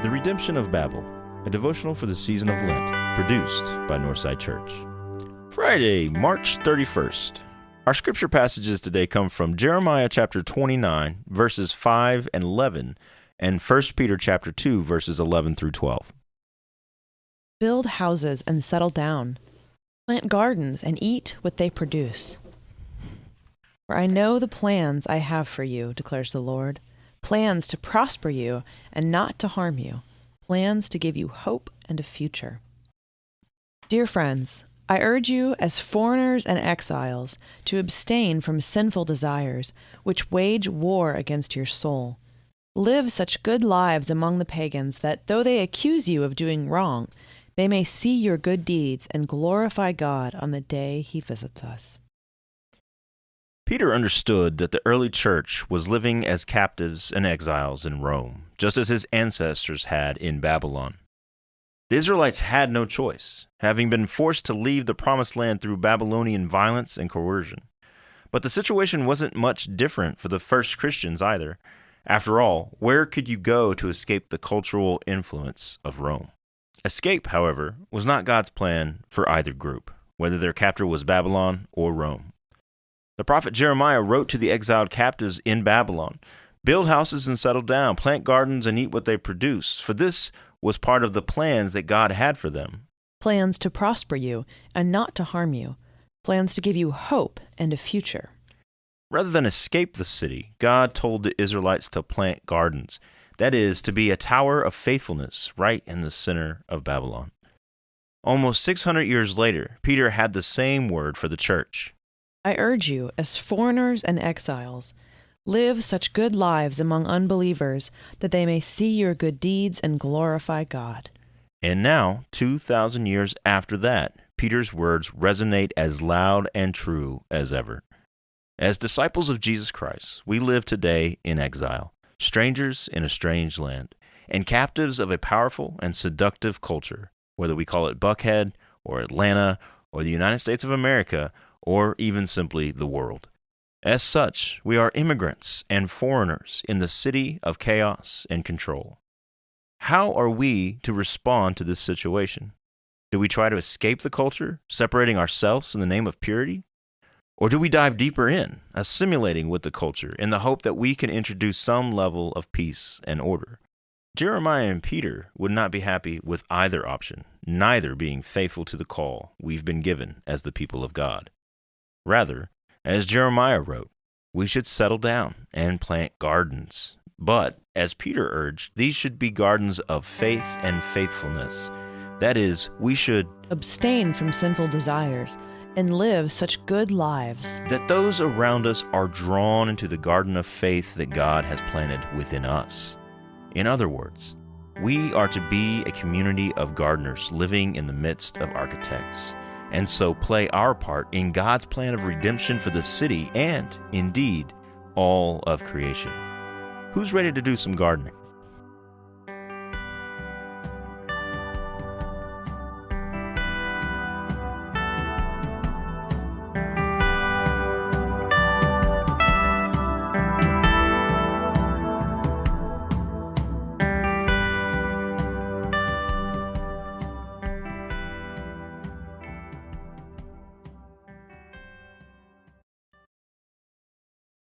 The Redemption of Babel, a devotional for the season of Lent, produced by Northside Church. Friday, March 31st. Our scripture passages today come from Jeremiah chapter 29, verses 5 and 11, and 1 Peter chapter 2, verses 11 through 12. Build houses and settle down. Plant gardens and eat what they produce. For I know the plans I have for you, declares the Lord, plans to prosper you and not to harm you, plans to give you hope and a future. Dear friends, I urge you as foreigners and exiles to abstain from sinful desires, which wage war against your soul. Live such good lives among the pagans that, though they accuse you of doing wrong, they may see your good deeds and glorify God on the day He visits us. Peter understood that the early church was living as captives and exiles in Rome, just as his ancestors had in Babylon. The Israelites had no choice, having been forced to leave the promised land through Babylonian violence and coercion. But the situation wasn't much different for the first Christians either. After all, where could you go to escape the cultural influence of Rome? Escape, however, was not God's plan for either group, whether their captor was Babylon or Rome. The prophet Jeremiah wrote to the exiled captives in Babylon, "Build houses and settle down, plant gardens and eat what they produce, for this was part of the plans that God had for them." Plans to prosper you and not to harm you, plans to give you hope and a future. Rather than escape the city, God told the Israelites to plant gardens, that is, to be a tower of faithfulness right in the center of Babylon. Almost 600 years later, Peter had the same word for the church. I urge you, as foreigners and exiles, live such good lives among unbelievers that they may see your good deeds and glorify God. And now, 2,000 years after that, Peter's words resonate as loud and true as ever. As disciples of Jesus Christ, we live today in exile, strangers in a strange land, and captives of a powerful and seductive culture, whether we call it Buckhead or Atlanta or the United States of America, or even simply the world. As such, we are immigrants and foreigners in the city of chaos and control. How are we to respond to this situation? Do we try to escape the culture, separating ourselves in the name of purity? Or do we dive deeper in, assimilating with the culture in the hope that we can introduce some level of peace and order? Jeremiah and Peter would not be happy with either option, neither being faithful to the call we've been given as the people of God. Rather, as Jeremiah wrote, we should settle down and plant gardens. But, as Peter urged, these should be gardens of faith and faithfulness. That is, we should abstain from sinful desires and live such good lives that those around us are drawn into the garden of faith that God has planted within us. In other words, we are to be a community of gardeners living in the midst of architects, and so play our part in God's plan of redemption for the city and, indeed, all of creation. Who's ready to do some gardening?